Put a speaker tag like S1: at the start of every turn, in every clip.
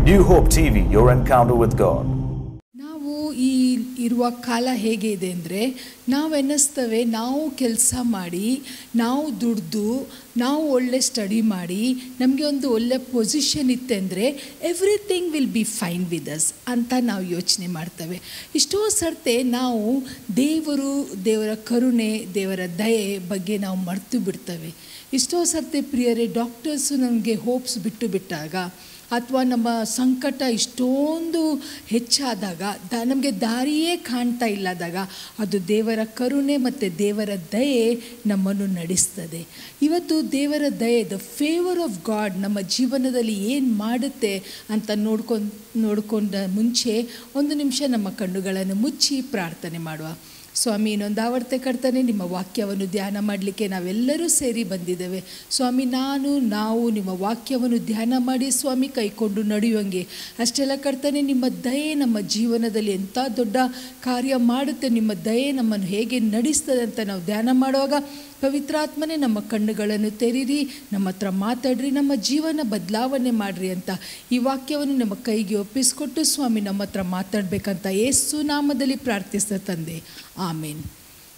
S1: New Hope TV, your encounter with God.
S2: ನಾವು ಈ ಇರುವ ಕಾಲ ಹೇಗೆ ಇದೆ ಅಂದರೆ ನಾವೆನ್ನಿಸ್ತವೆ ನಾವು ಕೆಲಸ ಮಾಡಿ ನಾವು ದುಡ್ದು ನಾವು ಒಳ್ಳೆ ಸ್ಟಡಿ ಮಾಡಿ ನಮಗೆ ಒಂದು ಒಳ್ಳೆ ಪೊಸಿಷನ್ ಇತ್ತೆಂದರೆ everything will be fine with us ಅಂತ ನಾವು ಯೋಚನೆ ಮಾಡ್ತೇವೆ. ಎಷ್ಟೋ ಸರ್ತೆ ನಾವು ದೇವರ ಕರುಣೆ ದೇವರ ದಯೆ ಬಗ್ಗೆ ನಾವು ಮರೆತು ಬಿಡ್ತೇವೆ. ಎಷ್ಟೋ ಸರ್ತೆ ಪ್ರಿಯರೇ, ಡಾಕ್ಟರ್ಸು ನಮಗೆ ಹೋಪ್ಸ್ ಬಿಟ್ಟಾಗ ಅಥವಾ ನಮ್ಮ ಸಂಕಟ ಇಷ್ಟೊಂದು ಹೆಚ್ಚಾದಾಗ ನಮಗೆ ದಾರಿಯೇ ಕಾಣ್ತಾ ಇಲ್ಲದಾಗ ಅದು ದೇವರ ಕರುಣೆ ಮತ್ತು ದೇವರ ದಯೆ ನಮ್ಮನ್ನು ನಡೆಸ್ತದೆ. ಇವತ್ತು ದೇವರ ದಯೆ, ದ ಫೇವರ್ ಆಫ್ ಗಾಡ್ ನಮ್ಮ ಜೀವನದಲ್ಲಿ ಏನು ಮಾಡುತ್ತೆ ಅಂತ ನೋಡ್ಕೊಂಡ ಮುಂಚೆ ಒಂದು ನಿಮಿಷ ನಮ್ಮ ಕಣ್ಣುಗಳನ್ನು ಮುಚ್ಚಿ ಪ್ರಾರ್ಥನೆ ಮಾಡುವ. ಸ್ವಾಮಿ, ಇನ್ನೊಂದು ಆವರ್ತೆ ಕರ್ತನೆ, ನಿಮ್ಮ ವಾಕ್ಯವನ್ನು ಧ್ಯಾನ ಮಾಡಲಿಕ್ಕೆ ನಾವೆಲ್ಲರೂ ಸೇರಿ ಬಂದಿದ್ದೇವೆ. ಸ್ವಾಮಿ, ನಾವು ನಿಮ್ಮ ವಾಕ್ಯವನ್ನು ಧ್ಯಾನ ಮಾಡಿ ಸ್ವಾಮಿ ಕೈಕೊಂಡು ನಡೆಯುವಂಗೆ ಅಷ್ಟೆಲ್ಲ ಕರ್ತನೆ, ನಿಮ್ಮ ದಯೆ ನಮ್ಮ ಜೀವನದಲ್ಲಿ ಎಂಥ ದೊಡ್ಡ ಕಾರ್ಯ ಮಾಡುತ್ತೆ, ನಿಮ್ಮ ದಯೆ ನಮ್ಮನ್ನು ಹೇಗೆ ನಡೆಸ್ತದೆ ಅಂತ ನಾವು ಧ್ಯಾನ ಮಾಡುವಾಗ ಪವಿತ್ರಾತ್ಮನೇ ನಮ್ಮ ಕಣ್ಣುಗಳನ್ನು ತೆರೀರಿ, ನಮ್ಮ ಹತ್ರ ಮಾತಾಡ್ರಿ, ನಮ್ಮ ಜೀವನ ಬದಲಾವಣೆ ಮಾಡಿರಿ ಅಂತ ಈ ವಾಕ್ಯವನ್ನು ನಮ್ಮ ಕೈಗೆ ಒಪ್ಪಿಸ್ಕೊಟ್ಟು ಸ್ವಾಮಿ ನಮ್ಮ ಹತ್ರ ಮಾತಾಡಬೇಕಂತ ಯೇಸು ನಾಮದಲ್ಲಿ ಪ್ರಾರ್ಥಿಸ್ತಾ ತಂದೆ, ಆಮೇನ್.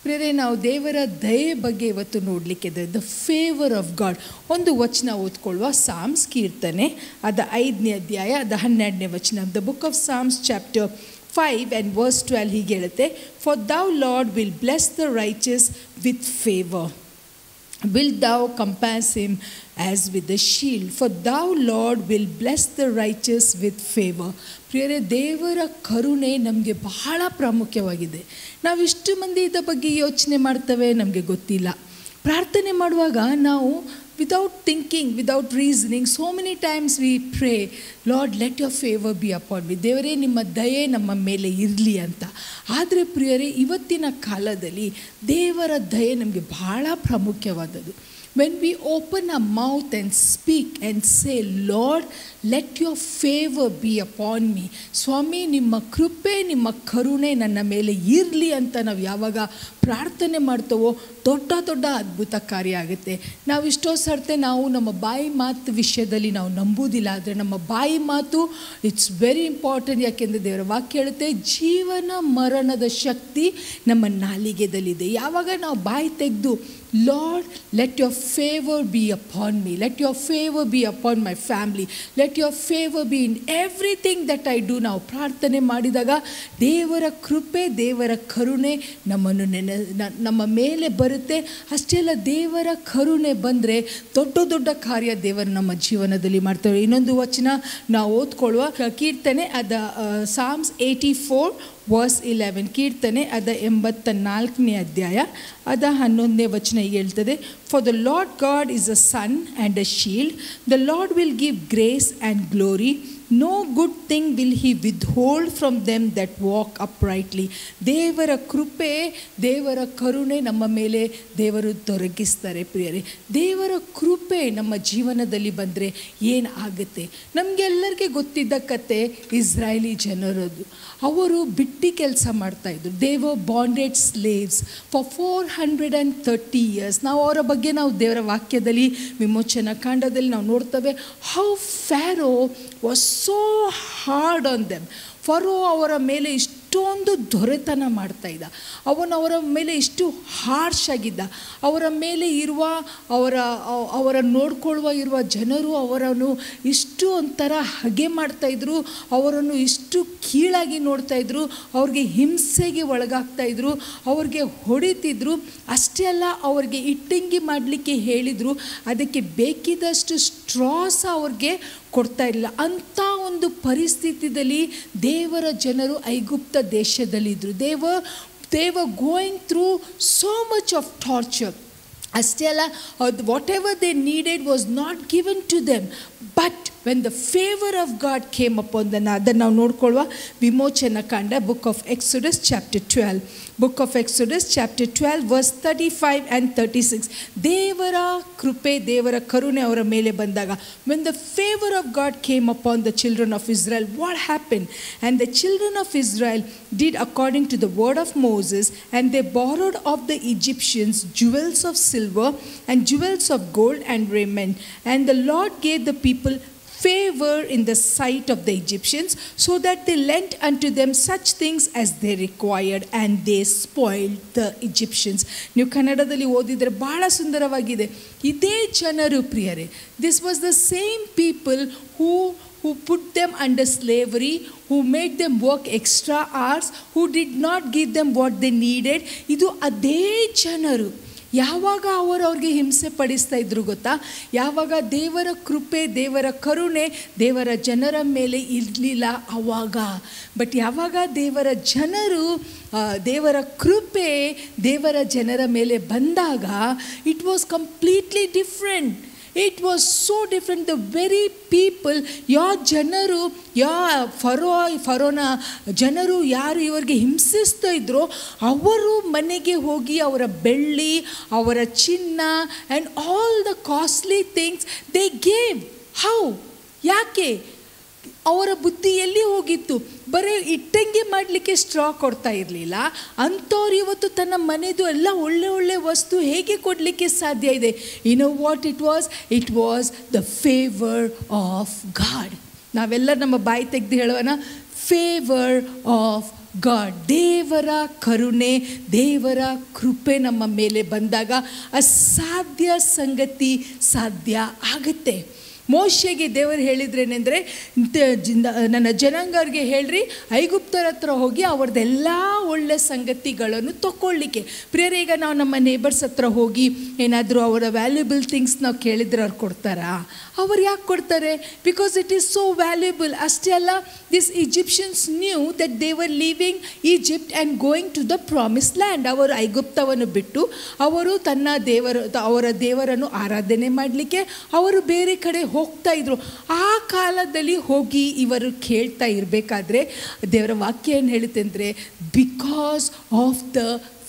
S2: ಪ್ರಿಯರೇ, ನಾವು ದೇವರ ದಯೆ ಬಗ್ಗೆ ಇವತ್ತು ನೋಡಲಿಕ್ಕಿದೆ, ದ ಫೇವರ್ ಆಫ್ ಗಾಡ್. ಒಂದು ವಚನ ಓದ್ಕೊಳ್ಳುವ, ಸಾಮ್ಸ್ ಕೀರ್ತನೆ ಅದ 5ನೇ ಅಧ್ಯಾಯ ಅದ 12ನೇ ವಚನ. The book of Psalms chapter 5 and verse 12 ಹೀಗೆ ಹೇಳುತ್ತೆ, for thou Lord will bless the righteous with favor, wilt thou compass him as with a shield, for thou Lord will bless the righteous with favor. ಪ್ರಿಯರೇ, ದೇವರ ಕರುಣೆ ನಮಗೆ ಬಹಳ ಪ್ರಾಮುಖ್ಯವಾಗಿದೆ. ನಾವಿಷ್ಟು ಮಂದಿ ಇದರ ಬಗ್ಗೆ ಯೋಚನೆ ಮಾಡ್ತೇವೆ, ನಮಗೆ ಗೊತ್ತಿಲ್ಲ. ಪ್ರಾರ್ಥನೆ ಮಾಡುವಾಗ ನಾವು without thinking, without reasoning, so many times we pray, Lord, let your favor be upon me. ದೇವರೇ, ನಿಮ್ಮ ದಯೆ ನಮ್ಮ ಮೇಲೆ ಇರಲಿ ಅಂತ. ಆದರೆ ಪ್ರಿಯರೇ, ಇವತ್ತಿನ ಕಾಲದಲ್ಲಿ ದೇವರ ದಯೆ ನಮಗೆ ಬಹಳ ಪ್ರಾಮುಖ್ಯವಾದದ್ದು. When we open our mouth and speak and say, Lord, let your favor be upon me. ಸ್ವಾಮಿ, ನಿಮ್ಮ ಕೃಪೆ ನಿಮ್ಮ ಕರುಣೆ ನನ್ನ ಮೇಲೆ ಇರಲಿ ಅಂತ ನಾವು ಯಾವಾಗ ಪ್ರಾರ್ಥನೆ ಮಾಡ್ತೇವೋ ದೊಡ್ಡ ದೊಡ್ಡ ಅದ್ಭುತ ಕಾರ್ಯ ಆಗುತ್ತೆ. ನಾವು ಇಷ್ಟೋ ಸರ್ತೆ ನಾವು ನಮ್ಮ ಬಾಯಿ ಮಾತು ವಿಷಯದಲ್ಲಿ ನಾವು ನಂಬುವುದಿಲ್ಲ, ಆದರೆ ನಮ್ಮ ಬಾಯಿ ಮಾತು ಇಟ್ಸ್ ವೆರಿ ಇಂಪಾರ್ಟೆಂಟ್. ಯಾಕೆಂದರೆ ದೇವರ ವಾಕ್ಯ ಹೇಳುತ್ತೆ, ಜೀವನ ಮರಣದ ಶಕ್ತಿ ನಮ್ಮ ನಾಲಿಗೆದಲ್ಲಿದೆ. ಯಾವಾಗ ನಾವು ಬಾಯಿ ತೆಗೆದು lord let your favour be upon me, let your favour be upon my family, let your favour B in everything that I do, ನಾವು ಪ್ರಾರ್ಥನೆ ಮಾಡಿದಾಗ ದೇವರ ಕೃಪೆ ದೇವರ ಕರುಣೆ ನಮ್ಮ ಮೇಲೆ ಬರುತ್ತೆ. ಅಷ್ಟೇ ಅಲ್ಲ, ದೇವರ ಕರುಣೆ ಬಂದರೆ ದೊಡ್ಡ ದೊಡ್ಡ ಕಾರ್ಯ ದೇವರು ನಮ್ಮ ಜೀವನದಲ್ಲಿ ಮಾಡ್ತಾರೆ. ಇನ್ನೊಂದು ವಚನ ನಾವು ಓದ್ಕೊಳ್ಳುವ, ಕೀರ್ತನೆ ಅದ ಸಾಮ್ಸ್ 84 ವರ್ಸ್ 11. ಕೀರ್ತನೆ ಅದ 84ನೇ ಅಧ್ಯಾಯ ಅದ 11ನೇ ವಚನ ಹೇಳ್ತದೆ, for the Lord God is a sun and a shield, the Lord will give grace and glory, no good thing will he withhold from them that walk uprightly. ದೇವರ ಕೃಪೆ ದೇವರ ಕರುಣೆ ನಮ್ಮ ಮೇಲೆ ದೇವರು ದೊರಕಿಸ್ತಾರೆ. ಪ್ರಿಯರೇ, ದೇವರ ಕೃಪೆ ನಮ್ಮ ಜೀವನದಲ್ಲಿ ಬಂದರೆ ಏನು ಆಗುತ್ತೆ? ನಮಗೆಲ್ಲರಿಗೆ ಗೊತ್ತಿದ್ದ ಕತೆ ಇಸ್ರಾಯೇಲಿ ಜನರದು. ಅವರು ಬಿಟ್ಟಿ ಕೆಲಸ ಮಾಡ್ತಾಯಿದ್ರು. They were bonded slaves for 430 years. ನಾವು ಅವರ ಬಗ್ಗೆ ನಾವು ದೇವರ ವಾಕ್ಯದಲ್ಲಿ ವಿಮೋಚನಾ ಕಾಂಡದಲ್ಲಿ ನಾವು ನೋಡ್ತೇವೆ. How Pharaoh was so hard on them. Furrow ಅವರ ಮೇಲೆ ಇಷ್ಟೊಂದು ದೊರೆತನ ಮಾಡ್ತಾಯಿದ್ದ, ಅವರ ಮೇಲೆ ಇಷ್ಟು ಹಾರ್ಶ್ ಆಗಿದ್ದ. ಅವರ ಮೇಲೆ ಇರುವ ಅವರ ನೋಡ್ಕೊಳ್ಳುವ ಜನರು ಅವರನ್ನು ಇಷ್ಟು ಒಂಥರ ಹಗೆ ಮಾಡ್ತಾಯಿದ್ರು, ಅವರನ್ನು ಇಷ್ಟು ಕೀಳಾಗಿ ನೋಡ್ತಾಯಿದ್ರು, ಅವ್ರಿಗೆ ಹಿಂಸೆಗೆ ಒಳಗಾಗ್ತಾಯಿದ್ರು, ಅವ್ರಿಗೆ ಹೊಡಿತಿದ್ರು. ಅಷ್ಟೇ ಅಲ್ಲ, ಅವ್ರಿಗೆ ಇಟ್ಟಂಗಿ ಮಾಡಲಿಕ್ಕೆ ಹೇಳಿದರು, ಅದಕ್ಕೆ ಬೇಕಿದ್ದಷ್ಟು ಸ್ಟ್ರಾಸ ಅವ್ರಿಗೆ ಕೊಡ್ತಾ ಇಲ್ಲ. ಅಂಥ ಒಂದು ಪರಿಸ್ಥಿತಿಯಲ್ಲಿ ದೇವರ ಜನರು ಐಗುಪ್ತ ದೇಶದಲ್ಲಿದ್ದರು. they were going through so much of torture. ಅಷ್ಟೇ ಅಲ್ಲ, whatever they needed was not given to them. But when the favour of God came upon them, ಅದನ್ನು ನಾವು ನೋಡ್ಕೊಳ್ಳುವ ವಿಮೋಚನಾ ಕಾಂಡ book of Exodus chapter 12. Book of Exodus chapter 12 verse 35 and 36. ದೇವರ ಕೃಪೆ ದೇವರ ಕರುಣೆ ಅವರ ಮೇಲೆ ಬಂದಾಗ, when the favour of God came upon the children of Israel, what happen? And the children of Israel did according to the word of Moses, and they borrowed of the Egyptians jewels of silver and jewels of gold and raiment, and the Lord gave the people favor in the sight of the Egyptians, so that they lent unto them such things as they required, and they spoiled the Egyptians. ನೀವು ಕನ್ನಡದಲ್ಲಿ ಓದಿದರೆ ಬಹಳ ಸುಂದರವಾಗಿದೆ. ಇದೇ ಜನರು ಪ್ರಿಯರೇ, this was the same people who put them under slavery, who made them work extra hours, who did not give them what they needed. ಇದು ಅದೇ ಜನರು. ಯಾವಾಗ ಅವ್ರಿಗೆ ಹಿಂಸೆ ಪಡಿಸ್ತಾ ಇದ್ರು ಗೊತ್ತಾ? ಯಾವಾಗ ದೇವರ ಕೃಪೆ, ದೇವರ ಕರುಣೆ ದೇವರ ಜನರ ಮೇಲೆ ಇರಲಿಲ್ಲ ಆವಾಗ. ಬಟ್ ಯಾವಾಗ ದೇವರ ಜನರು, ದೇವರ ಕೃಪೆ ದೇವರ ಜನರ ಮೇಲೆ ಬಂದಾಗ, it was completely different. It was so different. The very people, ಜನರು, ಫರೋನ ಜನರು ಯಾರು ಇವರಿಗೆ ಹಿಂಸಿಸ್ತಾ ಇದ್ರೋ ಅವರು ಮನೆಗೆ ಹೋಗಿ ಅವರ ಬೆಳ್ಳಿ, ಅವರ ಚಿನ್ನ and all the costly things they gave. How? ಯಾಕೆ? ಅವರ ಬುದ್ಧಿ ಎಲ್ಲಿ ಹೋಗಿತ್ತು? ಬರೀ ಇಟ್ಟಂಗೆ ಮಾಡಲಿಕ್ಕೆ ಸ್ಟ್ರಾ ಕೊಡ್ತಾ ಇರಲಿಲ್ಲ. ಅಂಥವ್ರು ಇವತ್ತು ತನ್ನ ಮನೆದು ಎಲ್ಲ ಒಳ್ಳೆ ಒಳ್ಳೆ ವಸ್ತು ಹೇಗೆ ಕೊಡಲಿಕ್ಕೆ ಸಾಧ್ಯ ಇದೆ? You know what it was? It was the favour of God. ನಾವೆಲ್ಲ ನಮ್ಮ ಬಾಯಿ ತೆಗೆದು ಹೇಳೋಣ, ಫೇವರ್ ಆಫ್ ಗಾಡ್. ದೇವರ ಕರುಣೆ, ದೇವರ ಕೃಪೆ ನಮ್ಮ ಮೇಲೆ ಬಂದಾಗ ಅಸಾಧ್ಯ ಸಂಗತಿ ಸಾಧ್ಯ ಆಗುತ್ತೆ. ಮೋಶೆಗೆ ದೇವರು ಹೇಳಿದ್ರೇನೆಂದರೆ, ನನ್ನ ಜನಾಂಗರಿಗೆ ಹೇಳ್ರಿ, ಐಗುಪ್ತರ ಹತ್ರ ಹೋಗಿ ಅವ್ರದ್ದೆಲ್ಲ ಒಳ್ಳೆ ಸಂಗತಿಗಳನ್ನು ತಗೊಳ್ಳಿಕ್ಕೆ. ಪ್ರಿಯರೇ, ಈಗ ನಾವು ನಮ್ಮ ನೇಬರ್ಸ್ ಹತ್ರ ಹೋಗಿ ಏನಾದರೂ ಅವರ ವ್ಯಾಲ್ಯೂಬಲ್ ಥಿಂಗ್ಸ್ ನಾವು ಕೇಳಿದ್ರೆ ಅವ್ರು ಕೊಡ್ತಾರಾ? ಅವ್ರು ಯಾಕೆ ಕೊಡ್ತಾರೆ? Because it is so valuable. ಅಷ್ಟೇ ಅಲ್ಲ, this Egyptians knew that they were leaving Egypt and going to the promise land. ಅವರು ಐಗುಪ್ತವನ್ನು ಬಿಟ್ಟು ಅವರು ಅವರ ದೇವರನ್ನು ಆರಾಧನೆ ಮಾಡಲಿಕ್ಕೆ ಅವರು ಬೇರೆ ಕಡೆ ಹೋಗ್ತಾ ಇದ್ರು. ಆ ಕಾಲದಲ್ಲಿ ಹೋಗಿ ಇವರು ಕೇಳ್ತಾ ಇರಬೇಕಾದ್ರೆ ದೇವರ ವಾಕ್ಯ ಏನು ಹೇಳುತ್ತೆ ಅಂದರೆ, because of the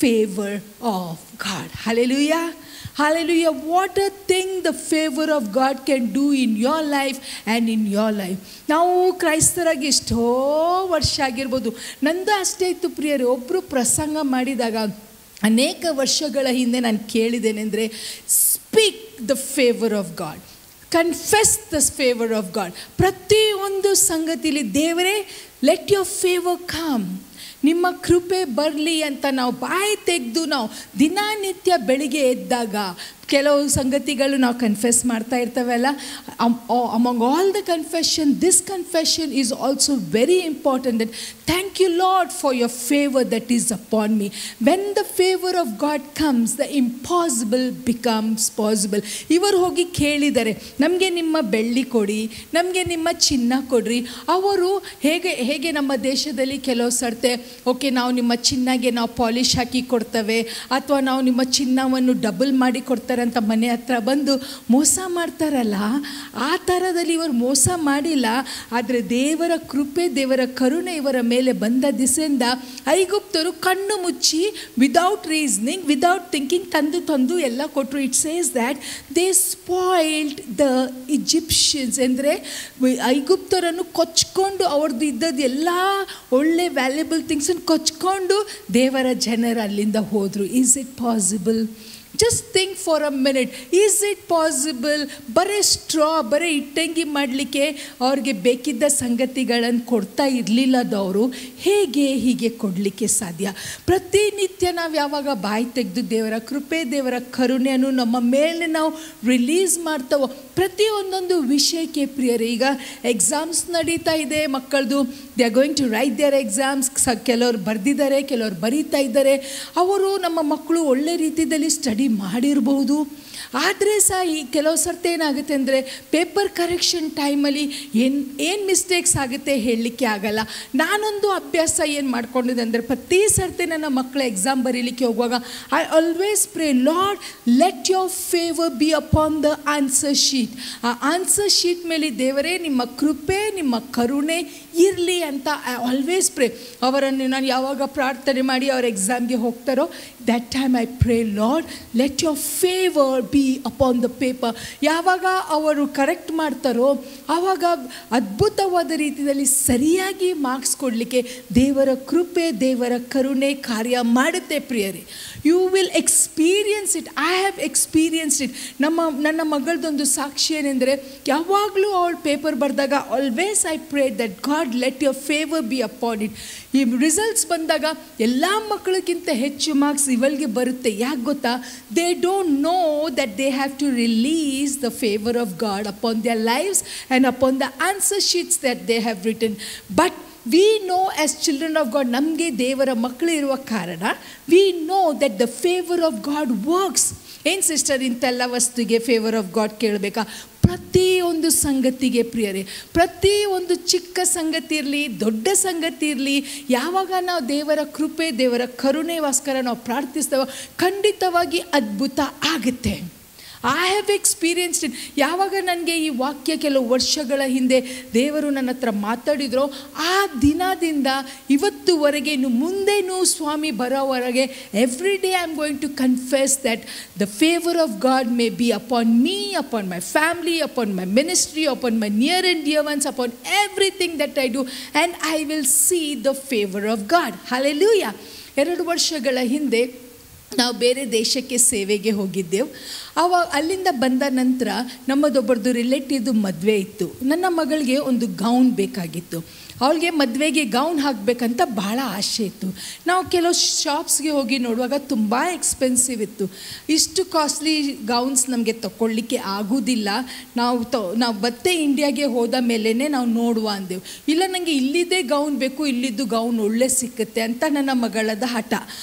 S2: favour of God. Hallelujah, hallelujah. What a thing the favor of God can do in your life and in your life. ನಾವು ಕ್ರೈಸ್ತರಾಗಿ ಎಷ್ಟೋ ವರ್ಷ ಆಗಿರ್ಬೋದು. ನಂದು ಅಷ್ಟೇ ಇತ್ತು ಪ್ರಿಯರೇ. ಒಬ್ಬರು ಪ್ರಸಂಗ ಮಾಡಿದಾಗ ಅನೇಕ ವರ್ಷಗಳ ಹಿಂದೆ ನಾನು ಕೇಳಿದ್ದೇನೆಂದರೆ, speak the favour of God, confess the favour of God. ಪ್ರತಿಯೊಂದು ಸಂಗತಿಲಿ ದೇವರೇ ಲೆಟ್ ಯೋರ್ ಫೇವರ್ ಕಮ್, ನಿಮ್ಮ ಕೃಪೆ ಬರಲಿ ಅಂತ ನಾವು ಬಾಯಿ ತೆಗೆದು ನಾವು ದಿನನಿತ್ಯ ಬೆಳಿಗ್ಗೆ ಎದ್ದಾಗ ಕೆಲವು ಸಂಗತಿಗಳು ನಾವು ಕನ್ಫೆಸ್ ಮಾಡ್ತಾ ಇರ್ತೇವಲ್ಲ. Among all the confession, this confession is also very important. That thank you Lord for your favour that is upon me. When the favour of God comes, the impossible becomes possible. ಇವರು ಹೋಗಿ ಕೇಳಿದ್ದಾರೆ, ನಮಗೆ ನಿಮ್ಮ ಬೆಳ್ಳಿ ಕೊಡಿ, ನಮಗೆ ನಿಮ್ಮ ಚಿನ್ನ ಕೊಡ್ರಿ. ಅವರು ಹೇಗೆ ನಮ್ಮ ದೇಶದಲ್ಲಿ ಕೆಲವು ಸರ್ತೆ, ಓಕೆ ನಾವು ನಿಮ್ಮ ಚಿನ್ನಗೆ ನಾವು ಪಾಲಿಶ್ ಹಾಕಿ ಕೊಡ್ತೇವೆ, ಅಥವಾ ನಾವು ನಿಮ್ಮ ಚಿನ್ನವನ್ನು ಡಬಲ್ ಮಾಡಿ ಕೊಡ್ತಾರೆ ಅಂತ ಮನೆ ಹತ್ರ ಬಂದು ಮೋಸ ಮಾಡ್ತಾರಲ್ಲ, ಆ ಥರದಲ್ಲಿ ಇವರು ಮೋಸ ಮಾಡಿಲ್ಲ. ಆದರೆ ದೇವರ ಕೃಪೆ, ದೇವರ ಕರುಣೆ ಇವರ ಮೇಲೆ ಬಂದ ದಿಸೆಯಿಂದ ಐಗುಪ್ತರು ಕಣ್ಣು ಮುಚ್ಚಿ ವಿದೌಟ್ ರೀಸನಿಂಗ್, ವಿದೌಟ್ ಥಿಂಕಿಂಗ್ ತಂದು ಎಲ್ಲ ಕೊಟ್ಟರು. It says that they spoiled the Egyptians. ಅಂದರೆ ಐಗುಪ್ತರನ್ನು ಕೊಚ್ಕೊಂಡು ಅವ್ರದ್ದು ಇದ್ದದ್ದು ಎಲ್ಲ ಒಳ್ಳೆ ವ್ಯಾಲ್ಯೂಬಲ್ ಥಿಂಗ್ಸನ್ನು ಕೊಚ್ಕೊಂಡು ದೇವರ ಜನರು ಅಲ್ಲಿಂದ ಹೋದರು. Is it possible? Just think for a minute. Is it possible? ಬರೀ ಸ್ಟ್ರಾ, ಬರೀ ಇಟ್ಟಂಗಿ ಮಾಡಲಿಕ್ಕೆ ಅವ್ರಿಗೆ ಬೇಕಿದ್ದ ಸಂಗತಿಗಳನ್ನು ಕೊಡ್ತಾ ಇರಲಿಲ್ಲದವರು ಹೇಗೆ ಹೀಗೆ ಕೊಡಲಿಕ್ಕೆ ಸಾಧ್ಯ? ಪ್ರತಿನಿತ್ಯ ನಾವು ಯಾವಾಗ ಬಾಯಿ ತೆಗೆದು ದೇವರ ಕೃಪೆ, ದೇವರ ಕರುಣೆಯನ್ನು ನಮ್ಮ ಮೇಲೆ ನಾವು ರಿಲೀಸ್ ಮಾಡ್ತಾವೋ, ಪ್ರತಿಯೊಂದೊಂದು ವಿಷಯಕ್ಕೆ ಪ್ರಿಯರೇ, ಈಗ ಎಕ್ಸಾಮ್ಸ್ ನಡೀತಾ ಇದೆ ಮಕ್ಕಳದು, they are going to write their exams. ಕೆಲವರು ಬರೆದಿದ್ದಾರೆ, ಕೆಲವರು ಬರೀತಾ ಇದ್ದಾರೆ. ಅವರು ನಮ್ಮ ಮಕ್ಕಳು ಒಳ್ಳೆ ರೀತಿಯಲ್ಲಿ ಸ್ಟಡಿ ಮಾಡಿರ್ಬೋದು. ಆದರೆ ಸಹ ಈ ಕೆಲವು ಸರ್ತಿ ಏನಾಗುತ್ತೆ ಅಂದರೆ, ಪೇಪರ್ ಕರೆಕ್ಷನ್ ಟೈಮಲ್ಲಿ ಏನು ಮಿಸ್ಟೇಕ್ಸ್ ಆಗುತ್ತೆ ಹೇಳಲಿಕ್ಕೆ ಆಗಲ್ಲ. ನಾನೊಂದು ಅಭ್ಯಾಸ ಏನು ಮಾಡ್ಕೊಂಡಿದ್ದೆ ಅಂದರೆ, ಪ್ರತಿ ಸರ್ತಿ ನನ್ನ ಮಕ್ಕಳ ಎಕ್ಸಾಮ್ ಬರೀಲಿಕ್ಕೆ ಹೋಗುವಾಗ I always pray, Lord let your favour be upon the answer sheet. ಆ ಆನ್ಸರ್ ಶೀಟ್ ಮೇಲೆ ದೇವರೇ ನಿಮ್ಮ ಕೃಪೆ, ನಿಮ್ಮ ಕರುಣೆ ಇರಲಿ ಅಂತ ಐ ಆಲ್ವೇಸ್ ಪ್ರೇ. ಅವರನ್ನು ನಾನು ಯಾವಾಗ ಪ್ರಾರ್ಥನೆ ಮಾಡಿ ಅವ್ರ ಎಕ್ಸಾಮ್ಗೆ ಹೋಗ್ತಾರೋ that time I pray, Lord let your favour be upon the paper. ಯಾವಾಗ ಅವರು ಕರೆಕ್ಟ್ ಮಾಡ್ತಾರೋ ಆವಾಗ ಅದ್ಭುತವಾದ ರೀತಿಯಲ್ಲಿ ಸರಿಯಾಗಿ ಮಾರ್ಕ್ಸ್ ಕೊಡಲಿಕ್ಕೆ ದೇವರ ಕೃಪೆ, ದೇವರ ಕರುಣೆ ಕಾರ್ಯ ಮಾಡುತ್ತೆ ಪ್ರಿಯರೇ. You will experience it. I have experienced it. ನನ್ನ ಮಗಳದೊಂದು ಸಾಕ್ಷಿ ಏನೆಂದರೆ, ಯಾವಾಗಲೂ ಅವಳು ಪೇಪರ್ ಬರೆದಾಗ always I pray that God let your favour be upon it. ಈ ರಿಸಲ್ಟ್ಸ್ ಬಂದಾಗ ಎಲ್ಲ ಮಕ್ಕಳಿಗಿಂತ ಹೆಚ್ಚು ಮಾರ್ಕ್ಸ್ ಇವಳಿಗೆ ಬರುತ್ತೆ. ಯಾಕೆ ಗೊತ್ತಾ? They don't know that they have to release the favour of God upon their lives and upon the answer sheets that they have written. But we know as children of god, ನಮಗೆ ದೇವರ ಮಕ್ಕಳು ಇರುವ ಕಾರಣ we know that the favour of god works. ಏನು sister ಇಂತೆಲ್ಲ ವಸ್ತುಗೆ favour of god ಕೇಳಬೇಕಾ? ಪ್ರತಿಯೊಂದು ಸಂಗತಿಗೆ ಪ್ರಿಯರೇ, ಪ್ರತಿಯೊಂದು ಚಿಕ್ಕ ಸಂಗತಿ ಇರಲಿ, ದೊಡ್ಡ ಸಂಗತಿ ಇರಲಿ, ಯಾವಾಗ ನಾವು ದೇವರ ಕೃಪೆ, ದೇವರ ಕರುಣೆಗೋಸ್ಕರ ನಾವು ಪ್ರಾರ್ಥಿಸ್ತೇವೆ, ಖಂಡಿತವಾಗಿ ಅದ್ಭುತ ಆಗುತ್ತೆ. I have experienced it. ಯಾವಾಗ ನನಗೆ ಈ ವಾಕ್ಯ ಕೆಲವು ವರ್ಷಗಳ ಹಿಂದೆ ದೇವರು ನನ್ನ ಹತ್ರ ಮಾತಾಡಿದ್ರು, ಆ ದಿನದಿಂದ ಇವತ್ತುವರೆಗೆ, ಇನ್ನು ಮುಂದೆನೂ ಸ್ವಾಮಿ ಬರೋವರೆಗೆ every day I am going to confess that the favour of God may be upon me, upon my family, upon my ministry, upon my near and dear ones, upon everything that I do, and I will see the favour of God. Hallelujah. 2 ವರ್ಷಗಳ ಹಿಂದೆ ನಾವು ಬೇರೆ ದೇಶಕ್ಕೆ ಸೇವೆಗೆ ಹೋಗಿದ್ದೆವು. ಅಲ್ಲಿಂದ ಬಂದ ನಂತರ ನಮ್ಮದೊಬ್ಬರದು ರಿಲೇಟಿವ್ದು ಮದುವೆ ಇತ್ತು. ನನ್ನ ಮಗಳಿಗೆ ಒಂದು ಗೌನ್ ಬೇಕಾಗಿತ್ತು. ಅವಳಿಗೆ ಮದುವೆಗೆ ಗೌನ್ ಹಾಕಬೇಕಂತ ಭಾಳ ಆಸೆ ಇತ್ತು. ನಾವು ಕೆಲವು ಶಾಪ್ಸ್ಗೆ ಹೋಗಿ ನೋಡುವಾಗ ತುಂಬ ಎಕ್ಸ್ಪೆನ್ಸಿವ್ ಇತ್ತು. ಇಷ್ಟು ಕಾಸ್ಟ್ಲಿ ಗೌನ್ಸ್ ನಮಗೆ ತಗೊಳ್ಳಿಕ್ಕೆ ಆಗೋದಿಲ್ಲ. ನಾವು ಮತ್ತೆ ಇಂಡಿಯಾಗೆ ಹೋದ ಮೇಲೇ ನಾವು ನೋಡುವ ಅಂದೆವು. ಇಲ್ಲ, ನನಗೆ ಇಲ್ಲಿದ್ದೇ ಗೌನ್ ಬೇಕು, ಇಲ್ಲಿದ್ದು ಗೌನ್ ಒಳ್ಳೆ ಸಿಕ್ಕುತ್ತೆ ಅಂತ ನನ್ನ ಮಗಳದ ಹಠ.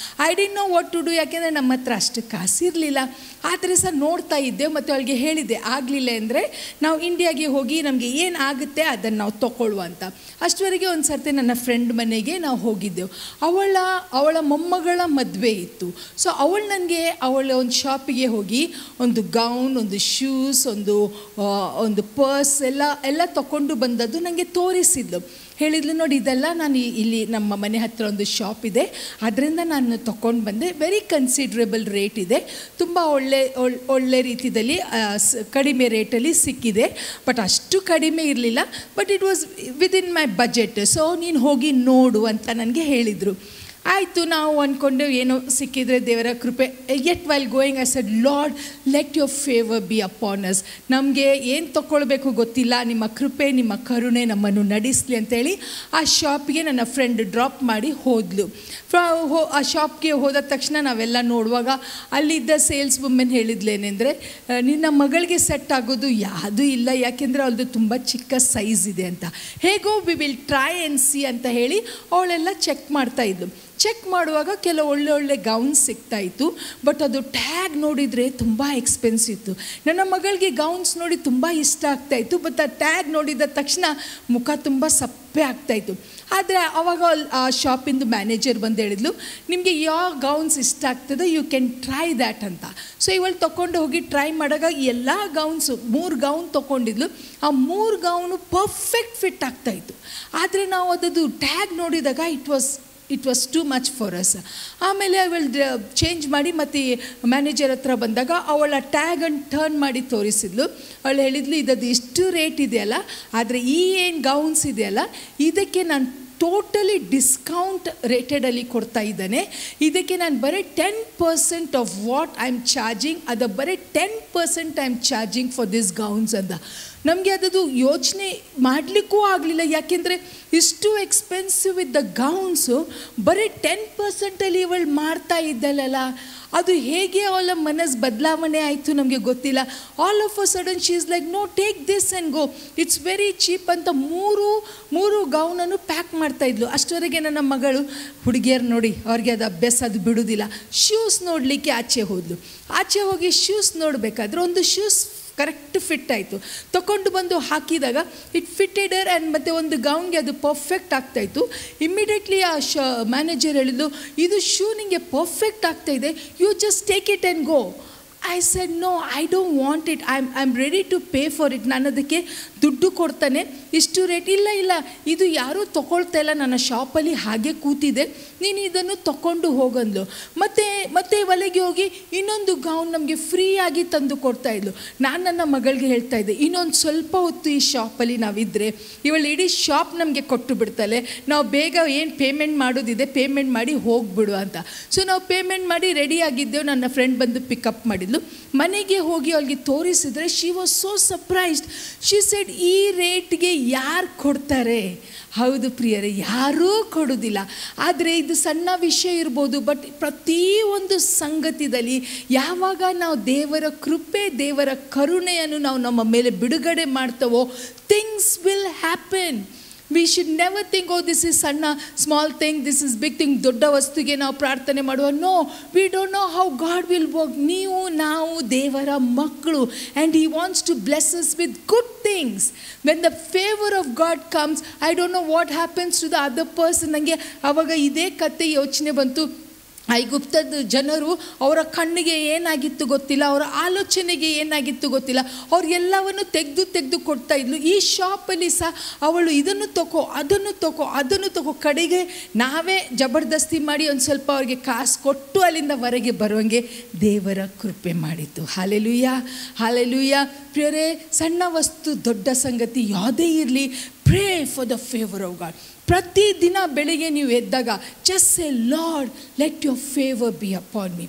S2: I didn't know what to do. ಯಾಕೆಂದರೆ ನಮ್ಮ ಹತ್ರ ಅಷ್ಟು ಕಾಸಿರಲಿಲ್ಲ. ಆದರೆ ಸಹ ನೋಡ್ತಾ ಇದ್ದೆವು ಮತ್ತು ಅವಳಿಗೆ ಹೇಳಿದ್ದೆ, ಆಗಲಿಲ್ಲ ಅಂದರೆ ನಾವು ಇಂಡಿಯಾಗೆ ಹೋಗಿ ನಮಗೆ ಏನು ಆಗುತ್ತೆ ಅದನ್ನು ನಾವು ತೊಗೊಳ್ಳುವ ಅಂತ. ಅಷ್ಟವರೆಗೆ ಒಂದು ಸರ್ತಿ ನನ್ನ ಫ್ರೆಂಡ್ ಮನೆಗೆ ನಾವು ಹೋಗಿದ್ದೆವು. ಅವಳ ಮೊಮ್ಮಗಳ ಮದುವೆ ಇತ್ತು. ಸೊ ಅವಳ ಒಂದು ಶಾಪಿಗೆ ಹೋಗಿ ಒಂದು ಗೌನ್, ಒಂದು ಶೂಸ್, ಒಂದು ಪರ್ಸ್ ಎಲ್ಲ ತೊಗೊಂಡು ಬಂದದ್ದು ನನಗೆ ತೋರಿಸಿದ್ಲು. ಹೇಳಿದ್ಲು, ನೋಡಿ ಇದೆಲ್ಲ ನಾನು ಇಲ್ಲಿ ನಮ್ಮ ಮನೆ ಹತ್ತಿರ ಒಂದು ಶಾಪ್ ಇದೆ, ಅದರಿಂದ ನಾನು ತೊಗೊಂಡು ಬಂದೆ. ವೆರಿ ಕನ್ಸಿಡ್ರೇಬಲ್ ರೇಟ್ ಇದೆ, ತುಂಬ ಒಳ್ಳೆ ರೀತಿಯಲ್ಲಿ ಕಡಿಮೆ ರೇಟಲ್ಲಿ ಸಿಕ್ಕಿದೆ. ಬಟ್ ಅಷ್ಟು ಕಡಿಮೆ ಇರಲಿಲ್ಲ, but it was within my budget. So ನೀನು ಹೋಗಿ ನೋಡು ಅಂತ ನನಗೆ ಹೇಳಿದರು. ಆಯಿತು, ನಾವು ಅಂದ್ಕೊಂಡು ಏನೋ ಸಿಕ್ಕಿದರೆ ದೇವರ ಕೃಪೆ. Yet while going I said, Lord let your favour be upon us. ನಮಗೆ ಏನು ತೊಗೊಳ್ಬೇಕು ಗೊತ್ತಿಲ್ಲ, ನಿಮ್ಮ ಕೃಪೆ, ನಿಮ್ಮ ಕರುಣೆ ನಮ್ಮನ್ನು ನಡೆಸಲಿ ಅಂತೇಳಿ ಆ ಶಾಪ್ಗೆ ನನ್ನ ಫ್ರೆಂಡ್ ಡ್ರಾಪ್ ಮಾಡಿ ಹೋದ್ಲು. ಆ ಶಾಪ್ಗೆ ಹೋದ ತಕ್ಷಣ ನಾವೆಲ್ಲ ನೋಡುವಾಗ ಅಲ್ಲಿದ್ದ ಸೇಲ್ಸ್ ವುಮೆನ್ ಹೇಳಿದ್ಲೇನೆಂದರೆ, ನಿನ್ನ ಮಗಳಿಗೆ ಸೆಟ್ ಆಗೋದು ಯಾವುದೂ ಇಲ್ಲ, ಯಾಕೆಂದರೆ ಅವಳದು ತುಂಬ ಚಿಕ್ಕ ಸೈಜ್ ಇದೆ ಅಂತ. ಹೇಗೋ we will try and C ಅಂತ ಹೇಳಿ ಅವಳೆಲ್ಲ ಚೆಕ್ ಮಾಡ್ತಾಯಿದ್ಲು. ಚೆಕ್ ಮಾಡುವಾಗ ಕೆಲವು ಒಳ್ಳೆ ಗೌನ್ಸ್ ಸಿಗ್ತಾಯಿತ್ತು. ಬಟ್ ಅದು ಟ್ಯಾಗ್ ನೋಡಿದರೆ ತುಂಬ ಎಕ್ಸ್ಪೆನ್ಸಿವ್ ಇತ್ತು. ನನ್ನ ಮಗಳಿಗೆ ಗೌನ್ಸ್ ನೋಡಿ ತುಂಬ ಇಷ್ಟ ಆಗ್ತಾಯಿತ್ತು. ಬಟ್ ಆ ಟ್ಯಾಗ್ ನೋಡಿದ ತಕ್ಷಣ ಮುಖ ತುಂಬ ಸಪ್ಪೆ ಆಗ್ತಾಯಿತ್ತು. ಆದರೆ ಆವಾಗ ಆ ಶಾಪಿಂದು ಮ್ಯಾನೇಜರ್ ಬಂದು ಹೇಳಿದ್ಲು, ನಿಮಗೆ ಯಾವ ಗೌನ್ಸ್ ಇಷ್ಟ ಆಗ್ತದೋ ಯು ಕ್ಯಾನ್ ಟ್ರೈ ದ್ಯಾಟ್ ಅಂತ. ಸೊ ಇವಳು ತೊಗೊಂಡು ಹೋಗಿ ಟ್ರೈ ಮಾಡಿದಾಗ ಎಲ್ಲ ಗೌನ್ಸು 3 ಗೌನ್ ತೊಗೊಂಡಿದ್ಲು. ಆ 3 ಗೌನು ಪರ್ಫೆಕ್ಟ್ ಫಿಟ್ ಆಗ್ತಾಯಿತ್ತು. ಆದರೆ ನಾವು ಅದದು ಟ್ಯಾಗ್ ನೋಡಿದಾಗ it was too much for us. ಆಮೇಲೆ ಅವಳು ಚೇಂಜ್ ಮಾಡಿ ಮತ್ತು ಮ್ಯಾನೇಜರ್ ಹತ್ರ ಬಂದಾಗ ಅವಳ ಟ್ಯಾಗನ್ನು ಟರ್ನ್ ಮಾಡಿ ತೋರಿಸಿದ್ಲು. ಅವಳು ಹೇಳಿದ್ಲು, ಇದದು ಇಷ್ಟು ರೇಟ್ ಇದೆಯಲ್ಲ, ಆದರೆ ಏನು ಗೌನ್ಸ್ ಇದೆಯಲ್ಲ ಇದಕ್ಕೆ ನಾನು ಟೋಟಲಿ ಡಿಸ್ಕೌಂಟ್ ರೇಟೆಡಲ್ಲಿ ಕೊಡ್ತಾ ಇದ್ದಾನೆ. ಇದಕ್ಕೆ ನಾನು ಬರೀ 10% of what I am charging, ಅದು ಬರೀ 10% I am charging for this gowns ಅಂತ. ನಮಗೆ ಅದದು ಯೋಚನೆ ಮಾಡಲಿಕ್ಕೂ ಆಗಲಿಲ್ಲ. ಯಾಕೆಂದರೆ ಇಷ್ಟು ಎಕ್ಸ್ಪೆನ್ಸಿವ್ ಇದ್ದ ಗೌನ್ಸು ಬರೀ 10%ಅಲ್ಲಿ ಇವಳು ಮಾಡ್ತಾ ಇದ್ದಲ್ಲ. ಅದು ಹೇಗೆ ಅವಳ ಮನಸ್ಸು ಬದಲಾವಣೆ ಆಯಿತು ನಮಗೆ ಗೊತ್ತಿಲ್ಲ. All of a sudden she is like, no take this and go, it's very cheap ಅಂತ ಮೂರು ಗೌನನ್ನು ಪ್ಯಾಕ್ ಮಾಡ್ತಾಯಿದ್ಲು. ಅಷ್ಟವರೆಗೆ ನನ್ನ ಮಗಳು, ಹುಡುಗಿಯರು ನೋಡಿ ಅವ್ರಿಗೆ ಅದು ಅಭ್ಯಾಸ, ಅದು ಬಿಡೋದಿಲ್ಲ, ಶೂಸ್ ನೋಡಲಿಕ್ಕೆ ಆಚೆ ಹೋದ್ಲು. ಆಚೆ ಹೋಗಿ ಶೂಸ್ ನೋಡಬೇಕಾದ್ರೆ ಒಂದು ಶೂಸ್ ಕರೆಕ್ಟ್ ಫಿಟ್ ಆಯಿತು. ತೊಗೊಂಡು ಬಂದು ಹಾಕಿದಾಗ ಇಟ್ ಫಿಟ್ಟೆಡರ್ ಆ್ಯಂಡ್ ಮತ್ತು ಒಂದು ಗೌನ್ಗೆ ಅದು ಪರ್ಫೆಕ್ಟ್ ಆಗ್ತಾಯಿತ್ತು. ಇಮ್ಮಿಡಿಯೇಟ್ಲಿ ಆ ಮ್ಯಾನೇಜರ್ ಹೇಳಿದ್ದು, ಇದು ಶೂ ನಿಮಗೆ ಪರ್ಫೆಕ್ಟ್ ಆಗ್ತಾಯಿದೆ, you just take it and go. I said, no, I don't want it. I'm ready to pay for it. ನಾನು ಅದಕ್ಕೆ ದುಡ್ಡು ಕೊಡ್ತಾನೆ, ಇಷ್ಟು ರೇಟ್. ಇಲ್ಲ ಇದು ಯಾರೂ ತೊಗೊಳ್ತಾ ಇಲ್ಲ, ನನ್ನ ಶಾಪಲ್ಲಿ ಹಾಗೆ ಕೂತಿದೆ, ನೀನು ಇದನ್ನು ತಗೊಂಡು ಹೋಗಂದ್ಲು. ಮತ್ತೆ ಒಳಗೆ ಹೋಗಿ ಇನ್ನೊಂದು ಗೌನ್ ನಮಗೆ ಫ್ರೀಯಾಗಿ ತಂದು ಕೊಡ್ತಾ ಇದ್ಲು. ನಾನು ನನ್ನ ಮಗಳಿಗೆ ಹೇಳ್ತಾ ಇದ್ದೆ, ಇನ್ನೊಂದು ಸ್ವಲ್ಪ ಹೊತ್ತು ಈ ಶಾಪಲ್ಲಿ ನಾವಿದ್ದರೆ ಇವಳು ಇಡೀ ಶಾಪ್ ನಮಗೆ ಕೊಟ್ಟು ಬಿಡ್ತಾಳೆ, ನಾವು ಬೇಗ ಏನು ಪೇಮೆಂಟ್ ಮಾಡೋದಿದೆ ಪೇಮೆಂಟ್ ಮಾಡಿ ಹೋಗ್ಬಿಡು ಅಂತ. ಸೊ ನಾವು ಪೇಮೆಂಟ್ ಮಾಡಿ ರೆಡಿಯಾಗಿದ್ದೆವು. ನನ್ನ ಫ್ರೆಂಡ್ ಬಂದು ಪಿಕಪ್ ಮಾಡಿದ್ಲು. ಮನೆಗೆ ಹೋಗಿ ಅವಳಿಗೆ ತೋರಿಸಿದ್ರೆ she was so surprised. She said, ಈ ರೇಟ್ಗೆ ಯಾರು ಕೊಡ್ತಾರೆ? ಹೌದು ಪ್ರಿಯರೇ, ಯಾರೂ ಕೊಡೋದಿಲ್ಲ. ಆದರೆ ಇದು ಸಣ್ಣ ವಿಷಯ ಇರ್ಬೋದು, ಬಟ್ ಪ್ರತಿಯೊಂದು ಸಂಗತಿಯಲ್ಲಿ ಯಾವಾಗ ನಾವು ದೇವರ ಕೃಪೆ, ದೇವರ ಕರುಣೆಯನ್ನು ನಾವು ನಮ್ಮ ಮೇಲೆ ಬಿಡುಗಡೆ ಮಾಡ್ತವೋ, things will happen. We should never think, oh this is ಸಣ್ಣ small thing, this is big thing, ದೊಡ್ಡ ವಸ್ತುಗೆ ನಾವು ಪ್ರಾರ್ಥನೆ ಮಾಡುವ. No, we don't know how God will work. ನಾವು ದೇವರ ಮಕ್ಕಳು, and he wants to bless us with good things. When the favour of God comes, I don't know what happens to the other person. ನನಗೆ ಆವಾಗ ಇದೇ ಕತೆ ಯೋಚನೆ ಬಂತು. ಐಗುಪ್ತದ ಜನರು, ಅವರ ಕಣ್ಣಿಗೆ ಏನಾಗಿತ್ತು ಗೊತ್ತಿಲ್ಲ, ಅವರ ಆಲೋಚನೆಗೆ ಏನಾಗಿತ್ತು ಗೊತ್ತಿಲ್ಲ, ಅವ್ರು ಎಲ್ಲವನ್ನು ತೆಗೆದು ಕೊಡ್ತಾ ಇದ್ಲು. ಈ ಶಾಪಲ್ಲಿ ಸಹ ಅವಳು ಇದನ್ನು ತಗೋ, ಅದನ್ನು ತಗೋ, ಕಡೆಗೆ ನಾವೇ ಜಬರ್ದಸ್ತಿ ಮಾಡಿ ಒಂದು ಸ್ವಲ್ಪ ಅವ್ರಿಗೆ ಕಾಸು ಕೊಟ್ಟು ಅಲ್ಲಿಂದ ಹೊರಗೆ ಬರುವಂಗೆ ದೇವರ ಕೃಪೆ ಮಾಡಿತ್ತು. ಹಾಲೆಲೂಯ. ಪ್ರಿಯರೇ, ಸಣ್ಣ ವಸ್ತು ದೊಡ್ಡ ಸಂಗತಿ ಯಾವುದೇ ಇರಲಿ, pray for the favour of God. ಪ್ರತಿದಿನ ಬೆಳಿಗ್ಗೆ ನೀವು ಎದ್ದಾಗ just say, Lord let your favour be upon me.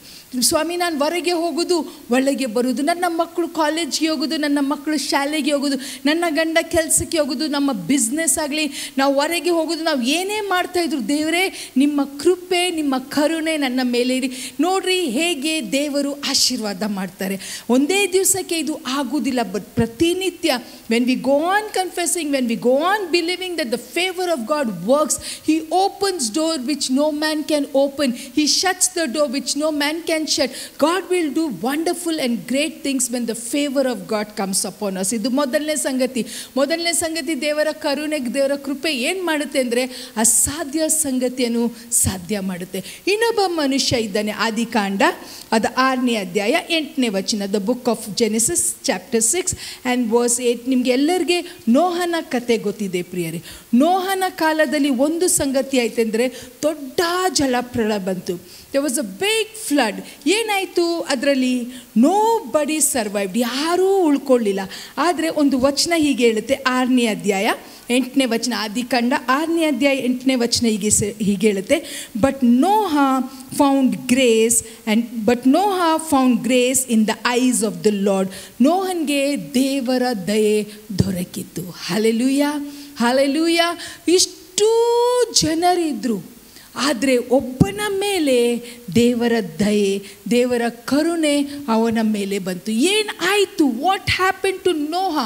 S2: ಸ್ವಾಮಿ, ನಾನು ಹೊರಗೆ ಹೋಗೋದು, ಒಳಗೆ ಬರೋದು, ನನ್ನ ಮಕ್ಕಳು ಕಾಲೇಜ್ಗೆ ಹೋಗೋದು, ನನ್ನ ಮಕ್ಕಳು ಶಾಲೆಗೆ ಹೋಗೋದು, ನನ್ನ ಗಂಡ ಕೆಲಸಕ್ಕೆ ಹೋಗೋದು, ನಮ್ಮ ಬಿಸ್ನೆಸ್ ಆಗಲಿ, ನಾವು ಹೊರಗೆ ಹೋಗೋದು, ನಾವು ಏನೇ ಮಾಡ್ತಾಯಿದ್ರು, ದೇವರೇ ನಿಮ್ಮ ಕೃಪೆ, ನಿಮ್ಮ ಕರುಣೆ ನನ್ನ ಮೇಲೆ ಇರಿ. ನೋಡ್ರಿ ಹೇಗೆ ದೇವರು ಆಶೀರ್ವಾದ ಮಾಡ್ತಾರೆ. ಒಂದೇ ದಿವಸಕ್ಕೆ ಇದು ಆಗೋದಿಲ್ಲ, ಬಟ್ ಪ್ರತಿನಿತ್ಯ when we go on confessing, when we go on believing that the favour of god works, he opens door which no man can open, he shuts the door which no man can shut. God will do wonderful and great things when the favor of God comes upon us. ಇದು ಮೊದಲನೇ ಸಂಗತಿ. ದೇವರ ಕರುಣೆ, ದೇವರ ಕೃಪೆ ಏನು ಮಾಡುತ್ತೆ ಅಂದರೆ ಅಸಾಧ್ಯ ಸಂಗತಿಯನ್ನು ಸಾಧ್ಯ ಮಾಡುತ್ತೆ. ಇನ್ನೊಬ್ಬ ಮನುಷ್ಯ ಇದ್ದಾನೆ. ಆದಿಕಾಂಡ ಅದು 6ನೇ ಅಧ್ಯಾಯ 8ನೇ ವಚನ, the book of Genesis chapter 6 and verse 8. ನಿಮಗೆ ಎಲ್ಲರಿಗೆ ನೋಹನ ಕತೆ ಗೊತ್ತಿದೆ ಪ್ರಿಯರೇ. ನೋಹನ ಕಾಲದಲ್ಲಿ ಒಂದು ಸಂಗತಿ ಆಯ್ತೆಂದರೆ ದೊಡ್ಡ ಜಲಪ್ರಳಯ ಬಂತು. there was a big flood. ಏನಾಯಿತು ಅದರಲ್ಲಿ? ನೋ ಬಡಿ ಸರ್ವೈವ್ಡ್, ಯಾರೂ ಉಳ್ಕೊಳ್ಳಿಲ್ಲ. ಆದರೆ ಒಂದು ವಚನ ಹೀಗೆ ಹೇಳುತ್ತೆ, 6ನೇ ಅಧ್ಯಾಯ 8ನೇ ವಚನ, ಆದಿಕಾಂಡ 6ನೇ ಅಧ್ಯಾಯ 8ನೇ ವಚನ ಹೀಗೆ ಹೇಳುತ್ತೆ, but Noah found grace in the eyes of the Lord. ನೋಹನ್ಗೆ ದೇವರ ದಯೆ ದೊರಕಿತ್ತು. ಹಾಲೆಲೂಯ. ಇಷ್ಟೂ ಜನರಿದ್ರು, ಆದರೆ ಒಬ್ಬನ ಮೇಲೆ ದೇವರ ದಯೆ, ದೇವರ ಕರುಣೆ ಅವನ ಮೇಲೆ ಬಂತು. ಏನಾಯಿತು? What happen to Noah?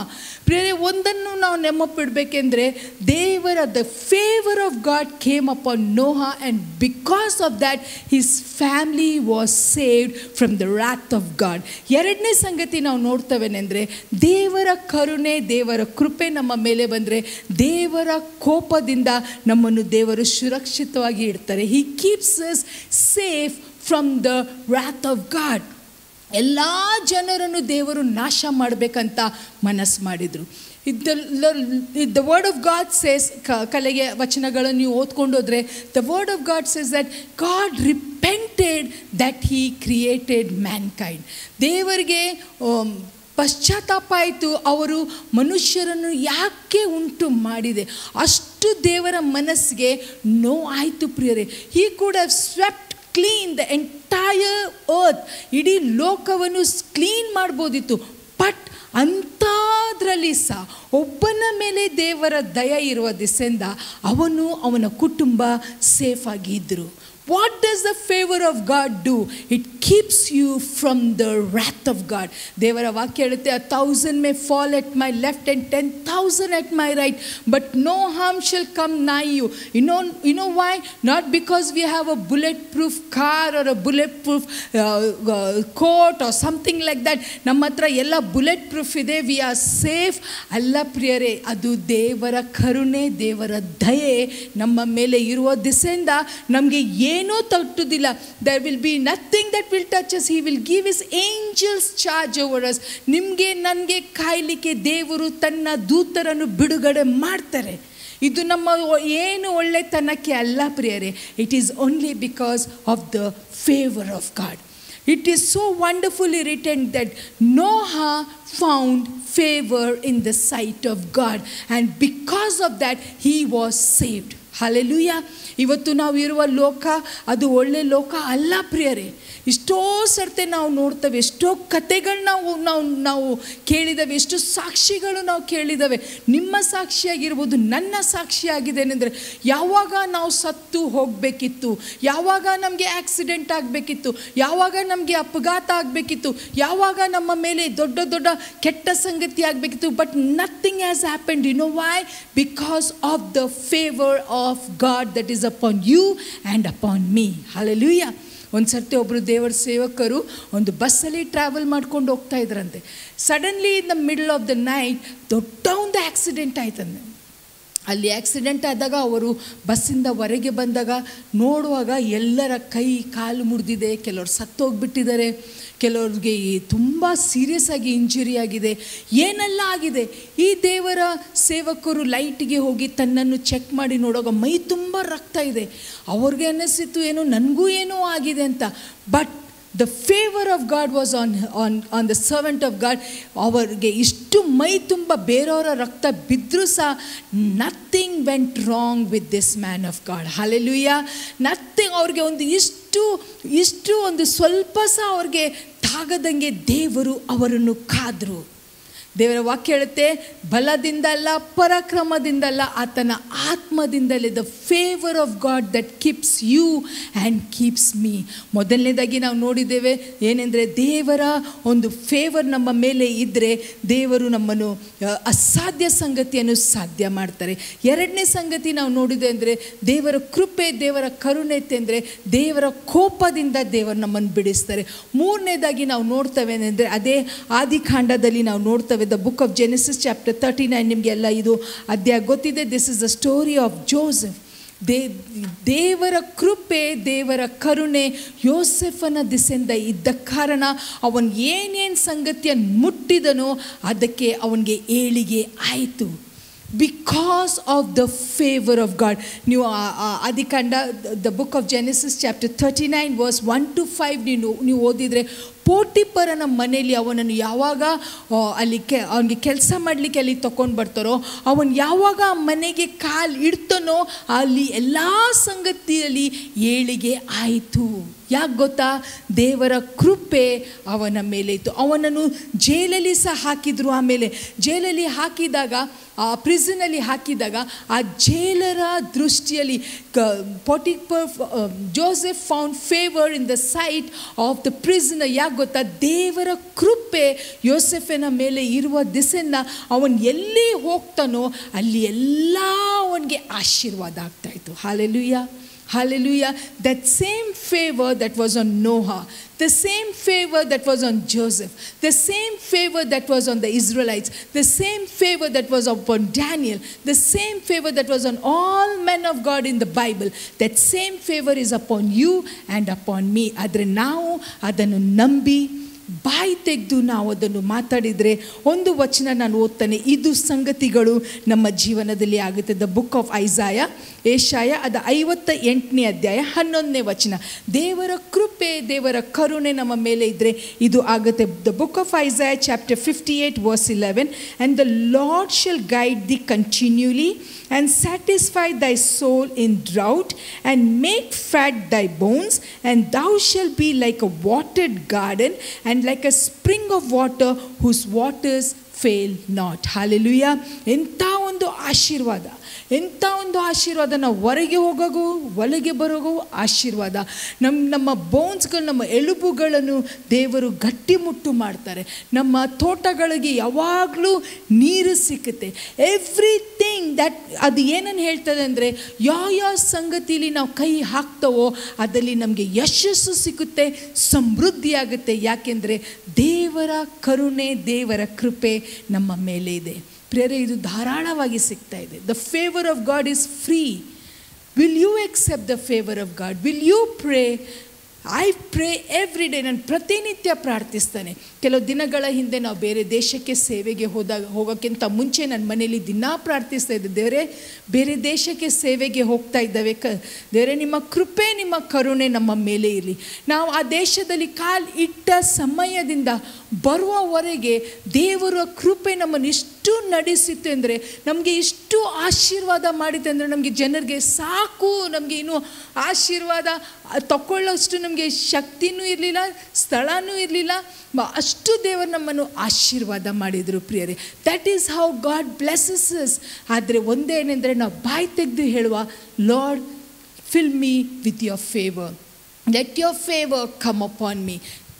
S2: ಪ್ರಿಯರೇ, ಒಂದನ್ನು ನಾವು ನೆನಪಿಡಬೇಕೆಂದರೆ the favour of God came upon Noah, and because of that his family was saved from the wrath of God. ಎರಡನೇ ಸಂಗತಿ ನಾವು ನೋಡ್ತವೇನೆಂದರೆ, ದೇವರ ಕರುಣೆ, ದೇವರ ಕೃಪೆ ನಮ್ಮ ಮೇಲೆ ಬಂದರೆ ದೇವರ ಕೋಪದಿಂದ ನಮ್ಮನ್ನು ದೇವರು ಸುರಕ್ಷಿತವಾಗಿ ಇಡ್ತಾರೆ. ಹಿ keeps us safe from the wrath of god. ಎಲ್ಲ ಜನರನ್ನು ದೇವರು ನಾಶ ಮಾಡಬೇಕಂತ ಮನಸ್ಸು ಮಾಡಿದರು. The word of god says, ಕಲೆಗೆ ವಚನಗಳನ್ನು ನೀವು ಓದ್ಕೊಂಡು ಹೋದರೆ, the word of god says that god repented that he created Mankind. ದೇವರಿಗೆ ಪಶ್ಚಾತ್ತಾಪ ಆಯಿತು, ಅವರು ಮನುಷ್ಯರನ್ನು ಯಾಕೆ ಉಂಟು ಮಾಡಿದೆ, ಅಷ್ಟು ದೇವರ ಮನಸ್ಸಿಗೆ ನೋವಾಯಿತು ಪ್ರಿಯರೇ. He could have swept clean the entire earth, ಇಡೀ ಲೋಕವನ್ನು ಕ್ಲೀನ್ ಮಾಡ್ಬೋದಿತ್ತು. ಬಟ್ ಅಂಥದ್ರಲ್ಲಿ ಸಹ ಒಬ್ಬನ ಮೇಲೆ ದೇವರ ದಯ ಇರುವ ದಿಸೆಯಿಂದ ಅವನು, ಅವನ ಕುಟುಂಬ ಸೇಫ್ ಆಗಿ ಇದ್ದರು. What does the favor of God do? It keeps you from the wrath of God. ದೇವರ ವಾಕ್ಯ ಹೇಳುತ್ತೆ, 1,000 may fall at my left and 10,000 at my right, but no harm shall come nigh you. You know why? Not because we have a bulletproof car or a bulletproof coat or something like that. ನಮ್ಮ ಹತ್ರ ಎಲ್ಲ bullet proof ಇದೆ, we are safe. ಅಲ್ಲ ಪ್ರಿಯರೇ, ಅದು ದೇವರ ಕರುಣೆ, ದೇವರ ದಯೆ ನಮ್ಮ ಮೇಲೆ ಇರುವ ದಿಸೆಯಿಂದ ನಮಗೆ ಏನೂ ತಟ್ಟುವುದಿಲ್ಲ. there will be nothing that will touch us. he will give his angels charge over us. ನಿಮಗೆ ನನಗೆ ಕಾಯಲಿಕ್ಕೆ ದೇವರು ತನ್ನ ದೂತರನ್ನು ಬಿಡುಗಡೆ ಮಾಡ್ತಾರೆ. ಇದು ನಮ್ಮ ಏನು ಒಳ್ಳೆತನಕ್ಕೆ ಅಲ್ಲ ಪ್ರಿಯರೇ. It is only because of the favour of god. It is so wonderfully written that Noah found favor in the sight of God, and because of that he was saved. Hallelujah. ಇವತ್ತು ನಾವು ಇರುವ ಲೋಕ ಅದು ಒಳ್ಳೆ ಲೋಕ ಅಲ್ಲ ಪ್ರಿಯರೇ. ಎಷ್ಟೋ ಸರ್ತೆ ನಾವು ನೋಡ್ತೇವೆ, ಎಷ್ಟೋ ಕತೆಗಳು ನಾವು ಕೇಳಿದ್ದೇವೆ, ಎಷ್ಟು ಸಾಕ್ಷಿಗಳು ನಾವು ಕೇಳಿದ್ದೇವೆ. ನಿಮ್ಮ ಸಾಕ್ಷಿಯಾಗಿರ್ಬೋದು, ನನ್ನ ಸಾಕ್ಷಿಯಾಗಿದ್ದೇನೆಂದರೆ, ಯಾವಾಗ ನಾವು ಸತ್ತು ಹೋಗಬೇಕಿತ್ತು, ಯಾವಾಗ ನಮಗೆ ಆಕ್ಸಿಡೆಂಟ್ ಆಗಬೇಕಿತ್ತು, ಯಾವಾಗ ನಮಗೆ ಅಪಘಾತ ಆಗಬೇಕಿತ್ತು, ಯಾವಾಗ ನಮ್ಮ ಮೇಲೆ ದೊಡ್ಡ ದೊಡ್ಡ ಕೆಟ್ಟ ಸಂಗತಿ ಆಗಬೇಕಿತ್ತು, but nothing has happened. You know why? Because of the favour of God that is upon you and upon me. Hallelujah. ಒಂದು ಸರ್ತಿ ಒಬ್ಬರು ದೇವರ ಸೇವಕರು ಒಂದು ಬಸ್ಸಲ್ಲಿ ಟ್ರಾವೆಲ್ ಮಾಡ್ಕೊಂಡು ಹೋಗ್ತಾ ಇದ್ರಂತೆ. Suddenly in the middle of the night ದೊಡ್ಡ ಒಂದು ಆಕ್ಸಿಡೆಂಟ್ ಆಯ್ತಂತೆ. ಅಲ್ಲಿ ಆಕ್ಸಿಡೆಂಟ್ ಆದಾಗ ಅವರು ಬಸ್ಸಿಂದ ಹೊರಗೆ ಬಂದಾಗ ನೋಡುವಾಗ ಎಲ್ಲರ ಕೈ ಕಾಲು ಮುರಿದಿದೆ, ಕೆಲವರು ಸತ್ತೋಗ್ಬಿಟ್ಟಿದ್ದಾರೆ, ಕೆಲವ್ರಿಗೆ ತುಂಬ ಸೀರಿಯಸ್ ಆಗಿ ಇಂಜುರಿ ಆಗಿದೆ, ಏನೆಲ್ಲ ಆಗಿದೆ. ಈ ದೇವರ ಸೇವಕರು ಲೈಟ್ಗೆ ಹೋಗಿ ತನ್ನನ್ನು ಚೆಕ್ ಮಾಡಿ ನೋಡುವಾಗ ಮೈ ತುಂಬ ರಕ್ತ ಇದೆ. ಅವ್ರಿಗೆ ಅನ್ನಿಸಿತ್ತು ಏನೋ ನನಗೂ ಏನೋ ಆಗಿದೆ ಅಂತ. But the favor of God was on the servant of God. ಅವರಿಗೆ ಇಷ್ಟು ಮೈ ತುಂಬ ಬೇರೆಯವರ ರಕ್ತ ಬಿದ್ದರೂ ಸಹ nothing went wrong with this man of God. Hallelujah. Nothing. ಅವ್ರಿಗೆ ಇಷ್ಟು ಒಂದು ಸ್ವಲ್ಪ ಸಹ ಅವ್ರಿಗೆ ತಾಗದಂಗೆ ದೇವರು ಅವರನ್ನು ಕಾದರು. ದೇವರ ವಾಕ್ಯ ಹೇಳುತ್ತೆ, ಬಲದಿಂದಲ್ಲ ಪರಾಕ್ರಮದಿಂದಲ್ಲ, ಆತನ ಆತ್ಮದಿಂದಲೇ. The favour of God that keeps you and keeps me. ಮೊದಲನೇದಾಗಿ ನಾವು ನೋಡಿದ್ದೇವೆ ಏನೆಂದರೆ, ದೇವರ ಒಂದು ಫೇವರ್ ನಮ್ಮ ಮೇಲೆ ಇದ್ದರೆ ದೇವರು ನಮ್ಮನ್ನು ಅಸಾಧ್ಯ ಸಂಗತಿಯನ್ನು ಸಾಧ್ಯ ಮಾಡ್ತಾರೆ. ಎರಡನೇ ಸಂಗತಿ ನಾವು ನೋಡಿದೆ ಅಂದರೆ, ದೇವರ ಕೃಪೆ, ದೇವರ ಕರುಣತೆ ಅಂದರೆ ದೇವರ ಕೋಪದಿಂದ ದೇವರು ನಮ್ಮನ್ನು ಬಿಡಿಸ್ತಾರೆ. ಮೂರನೇದಾಗಿ ನಾವು ನೋಡ್ತೇವೆ ಅಂದರೆ, ಅದೇ ಆದಿಕಾಂಡದಲ್ಲಿ ನಾವು ನೋಡ್ತೇವೆ, the book of Genesis chapter 39. ನಿಮಗೆಲ್ಲ ಇದು ಅಧ್ಯಾಯ ಗೊತ್ತಿದೆ. This is the story of Joseph. ದೇವರ ಕೃಪೆ, ದೇವರ ಕರುಣೆ ಯೋಸೆಫನ ದಿಸೆಯಿಂದ ಇದ್ದ ಕಾರಣ ಅವನು ಏನೇನು ಸಂಗತಿಯನ್ನು ಮುಟ್ಟಿದನೋ ಅದಕ್ಕೆ ಅವನಿಗೆ ಏಳಿಗೆ ಆಯಿತು. Because of the favour of God. ನೀವು ಆದಿಕಾಂಡ the book of Genesis chapter 39 verse 1 to 5 ನೀವು ಓದಿದರೆ, ಪೋಟಿಫರನ ಮನೆಯಲ್ಲಿ ಅವನನ್ನು ಯಾವಾಗ ಅಲ್ಲಿ ಅವನಿಗೆ ಕೆಲಸ ಮಾಡಲಿಕ್ಕೆ ಅಲ್ಲಿ ತಗೊಂಡು ಬರ್ತಾರೋ, ಅವನು ಯಾವಾಗ ಆ ಮನೆಗೆ ಕಾಲು ಇಡ್ತಾನೋ ಅಲ್ಲಿ ಎಲ್ಲ ಸಂಗತಿಯಲ್ಲಿ ಏಳಿಗೆ ಆಯಿತು. ಯಾಕೆ ಗೊತ್ತಾ? ದೇವರ ಕೃಪೆ ಅವನ ಮೇಲೆ ಇತ್ತು. ಅವನನ್ನು ಜೈಲಲ್ಲಿ ಸಹ ಹಾಕಿದ್ರು. ಆಮೇಲೆ ಜೈಲಲ್ಲಿ ಹಾಕಿದಾಗ, ಆ ಪ್ರಿಸನಲ್ಲಿ ಹಾಕಿದಾಗ, ಆ ಜೈಲರ ದೃಷ್ಟಿಯಲ್ಲಿ Joseph found favour in the site of the prisoner. ಯಾಕೆ ಗೊತ್ತಾ? ದೇವರ ಕೃಪೆ ಯೋಸೆಫಿನ ಮೇಲೆ ಇರುವ ದಿಸೆಯಿಂದ ಅವನು ಎಲ್ಲಿ ಹೋಗ್ತಾನೋ ಅಲ್ಲಿ ಎಲ್ಲ ಅವನಿಗೆ ಆಶೀರ್ವಾದ ಆಗ್ತಾಯಿತ್ತು. Hallelujah. Hallelujah. That same favor that was on Noah, the same favor that was on Joseph, the same favor that was on the Israelites, the same favor that was upon Daniel, the same favor that was on all men of God in the Bible, that same favor is upon you and upon me. ಆದರೆ ನಾವು ಅದನ್ನು ನಂಬಿ ಬಾಯಿ ತೆಗೆದು ನಾವು ಅದನ್ನು ಮಾತಾಡಿದರೆ, ಒಂದು ವಚನ ನಾನು ಓದ್ತಾನೆ, ಇದು ಸಂಗತಿಗಳು ನಮ್ಮ ಜೀವನದಲ್ಲಿ ಆಗುತ್ತೆ. ದ ಬುಕ್ ಆಫ್ ಏಷಾಯ ಅದು 58ನೇ ಅಧ್ಯಾಯ 11ನೇ ವಚನ. ದೇವರ ಕೃಪೆ, ದೇವರ ಕರುಣೆ ನಮ್ಮ ಮೇಲೆ ಇದ್ದರೆ ಇದು ಆಗುತ್ತೆ. The book of Isaiah chapter 58 verse 11. And the Lord shall guide thee continually and satisfy thy soul in drought and make fat thy bones, and thou shalt be like a watered garden and like a spring of water whose waters fail not. Hallelujah. ಎಂಥ ಒಂದು ಆಶೀರ್ವಾದ, ಎಂಥ ಒಂದು ಆಶೀರ್ವಾದ. ನಾವು ಹೊರಗೆ ಹೋಗೋಗೂ ಒಳಗೆ ಬರೋಗೂ ಆಶೀರ್ವಾದ. ನಮ್ಮ ಬೋನ್ಸ್ಗಳು, ನಮ್ಮ ಎಲುಬುಗಳನ್ನು ದೇವರು ಗಟ್ಟಿಮುಟ್ಟು ಮಾಡ್ತಾರೆ. ನಮ್ಮ ತೋಟಗಳಿಗೆ ಯಾವಾಗಲೂ ನೀರು ಸಿಕ್ಕುತ್ತೆ. ಎವ್ರಿಥಿಂಗ್ ದಟ್, ಅದು ಏನನ್ನು ಹೇಳ್ತದೆ ಅಂದರೆ, ಯಾವ ಸಂಗತಿಲಿ ನಾವು ಕೈ ಹಾಕ್ತವೋ ಅದರಲ್ಲಿ ನಮಗೆ ಯಶಸ್ಸು ಸಿಗುತ್ತೆ, ಸಮೃದ್ಧಿ ಆಗುತ್ತೆ. ಯಾಕೆಂದರೆ ದೇವರ ಕರುಣೆ, ದೇವರ ಕೃಪೆ ನಮ್ಮ ಮೇಲೆ ಇದೆ. ಪ್ರೇರೆ, ಇದು ಧಾರಾಳವಾಗಿ ಸಿಗ್ತಾ ಇದೆ. The favour of God is free. Will you accept the favour of God? Will you pray? I pray every day. ನಾನು ಪ್ರತಿನಿತ್ಯ ಪ್ರಾರ್ಥಿಸ್ತೇನೆ. ಕೆಲವು ದಿನಗಳ ಹಿಂದೆ ನಾವು ಬೇರೆ ದೇಶಕ್ಕೆ ಸೇವೆಗೆ ಹೋಗೋಕ್ಕಿಂತ ಮುಂಚೆ ನನ್ನ ಮನೇಲಿ ದಿನಾ ಪ್ರಾರ್ಥಿಸ್ತಾ ಇದ್ದೆ, ದೇವರೇ ಬೇರೆ ದೇಶಕ್ಕೆ ಸೇವೆಗೆ ಹೋಗ್ತಾ ಇದ್ದಾವೆ, ದೇವರೇ ನಿಮ್ಮ ಕೃಪೆ ನಿಮ್ಮ ಕರುಣೆ ನಮ್ಮ ಮೇಲೆ ಇರಲಿ. ನಾವು ಆ ದೇಶದಲ್ಲಿ ಕಾಲು ಇಟ್ಟ ಸಮಯದಿಂದ ಬರುವವರೆಗೆ ದೇವರ ಕೃಪೆ ನಮ್ಮನ್ನು ಇಷ್ಟು ನಡೆಸಿತ್ತು ಅಂದರೆ, ನಮಗೆ ಇಷ್ಟು ಆಶೀರ್ವಾದ ಮಾಡಿತು ಅಂದರೆ, ನಮಗೆ ಜನರಿಗೆ ಸಾಕು, ನಮಗೆ ಇನ್ನೂ ಆಶೀರ್ವಾದ ತಗೊಳ್ಳೋಷ್ಟು ನಮಗೆ ಶಕ್ತಿನೂ ಇರಲಿಲ್ಲ, ಸ್ಥಳನೂ ಇರಲಿಲ್ಲ. ಅಷ್ಟು ದೇವರು ನಮ್ಮನ್ನು ಆಶೀರ್ವಾದ ಮಾಡಿದರು ಪ್ರಿಯರೇ. That is how god blesses us. ಆದರೆ ಒಂದೇನೆಂದರೆ ನಾವು ಬಾಯಿ ತೆಗೆದು ಹೇಳುವ, lord fill me with your favour, let your favour come upon me,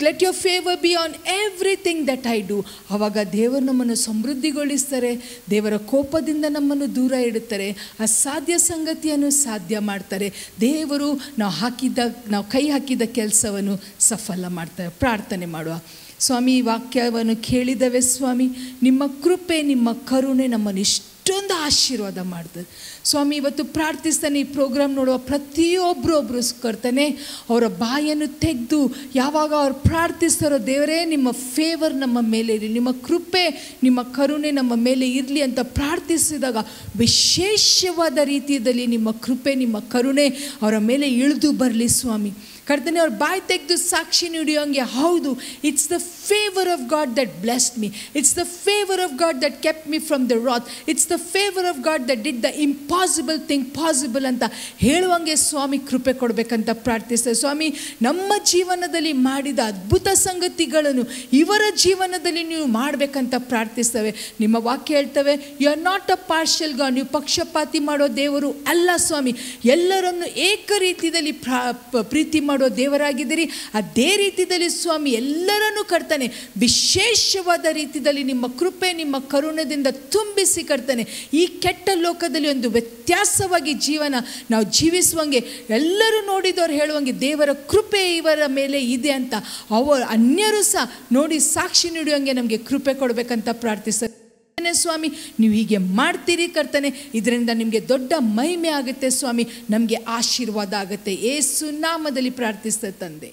S2: let your favour B on everything that I do. ಆವಾಗ ದೇವರು ನಮ್ಮನ್ನು ಸಮೃದ್ಧಿಗೊಳಿಸ್ತಾರೆ, ದೇವರ ಕೋಪದಿಂದ ನಮ್ಮನ್ನು ದೂರ ಇಡುತ್ತಾರೆ, ಅಸಾಧ್ಯ ಸಂಗತಿಯನ್ನು ಸಾಧ್ಯ ಮಾಡ್ತಾರೆ. ದೇವರು ನಾವು ಕೈ ಹಾಕಿದ ಕೆಲಸವನ್ನು ಸಫಲ ಮಾಡ್ತಾರೆ. ಪ್ರಾರ್ಥನೆ ಮಾಡುವ. ಸ್ವಾಮಿ, ಈ ವಾಕ್ಯವನ್ನು ಕೇಳಿದವೆ ಸ್ವಾಮಿ, ನಿಮ್ಮ ಕೃಪೆ ನಿಮ್ಮ ಕರುಣೆ ನಮ್ಮನ್ನು ಇಷ್ಟೊಂದು ಆಶೀರ್ವಾದ ಮಾಡ್ತದೆ ಸ್ವಾಮಿ. ಇವತ್ತು ಪ್ರಾರ್ಥಿಸ್ತಾನೆ, ಈ ಪ್ರೋಗ್ರಾಮ್ ನೋಡುವ ಪ್ರತಿಯೊಬ್ಬರು ಕರ್ತಾನೆ ಅವರ ಬಾಯನ್ನು ತೆಗೆದು ಯಾವಾಗ ಅವ್ರು ಪ್ರಾರ್ಥಿಸ್ತಾರೋ, ದೇವರೇ ನಿಮ್ಮ ಫೇವರ್ ನಮ್ಮ ಮೇಲೆ ಇರಲಿ, ನಿಮ್ಮ ಕೃಪೆ ನಿಮ್ಮ ಕರುಣೆ ನಮ್ಮ ಮೇಲೆ ಇರಲಿ ಅಂತ ಪ್ರಾರ್ಥಿಸಿದಾಗ ವಿಶೇಷವಾದ ರೀತಿಯಲ್ಲಿ ನಿಮ್ಮ ಕೃಪೆ ನಿಮ್ಮ ಕರುಣೆ ಅವರ ಮೇಲೆ ಇಳಿದು ಬರಲಿ ಸ್ವಾಮಿ. ಕರ್ತನೆ, ಅವ್ರ ಬಾಯಿ ತೆಗೆದು ಸಾಕ್ಷಿ ನುಡಿಯೋಂಗೆ, ಹೌದು, it's the favour of God that blessed me, it's the favour of God that kept me from the Rath, it's the favour of God that did the impossible thing possible ಅಂತ ಹೇಳುವಂಗೆ ಸ್ವಾಮಿ ಕೃಪೆ ಕೊಡಬೇಕಂತ ಪ್ರಾರ್ಥಿಸ್ತೇವೆ ಸ್ವಾಮಿ. ನಮ್ಮ ಜೀವನದಲ್ಲಿ ಮಾಡಿದ ಅದ್ಭುತ ಸಂಗತಿಗಳನ್ನು ಇವರ ಜೀವನದಲ್ಲಿ ನೀವು ಮಾಡಬೇಕಂತ ಪ್ರಾರ್ಥಿಸ್ತೇವೆ. ನಿಮ್ಮ ವಾಕ್ಯ ಹೇಳ್ತವೆ, you are not a partial God, ನೀವು ಪಕ್ಷಪಾತಿ ಮಾಡೋ ದೇವರು ಅಲ್ಲ ಸ್ವಾಮಿ, ಎಲ್ಲರನ್ನು ಏಕ ರೀತಿಯಲ್ಲಿ ಪ್ರೀತಿ ಮಾಡೋ ದೇವರಾಗಿದ್ದೀರಿ. ಅದೇ ರೀತಿಯಲ್ಲಿ ಸ್ವಾಮಿ ಎಲ್ಲರನ್ನು ಕರ್ತಾನೆ ವಿಶೇಷವಾದ ರೀತಿಯಲ್ಲಿ ನಿಮ್ಮ ಕೃಪೆ ನಿಮ್ಮ ಕರುಣದಿಂದ ತುಂಬಿಸಿ ಕರ್ತಾನೆ. ಈ ಕೆಟ್ಟ ಲೋಕದಲ್ಲಿ ಒಂದು ವ್ಯತ್ಯಾಸವಾಗಿ ಜೀವನ ನಾವು ಜೀವಿಸುವಂಗೆ, ಎಲ್ಲರೂ ನೋಡಿದವರು ಹೇಳುವಂಗೆ ದೇವರ ಕೃಪೆ ಇವರ ಮೇಲೆ ಇದೆ ಅಂತ ಅನ್ಯರು ಸಹ ನೋಡಿ ಸಾಕ್ಷಿ ನೀಡುವಂಗೆ ನಮಗೆ ಕೃಪೆ ಕೊಡಬೇಕಂತ ಪ್ರಾರ್ಥಿಸ್ತಾರೆ ಸ್ವಾಮಿ. ನೀವು ಹೀಗೆ ಮಾಡ್ತೀರಿ ಕರ್ತನೆ, ಇದರಿಂದ ನಿಮಗೆ ದೊಡ್ಡ ಮಹಿಮೆ ಆಗುತ್ತೆ ಸ್ವಾಮಿ, ನಮಗೆ ಆಶೀರ್ವಾದ ಆಗುತ್ತೆ. ಯೇಸು ನಾಮದಲ್ಲಿ ಪ್ರಾರ್ಥಿಸ್ತಾ ತಂದೆ.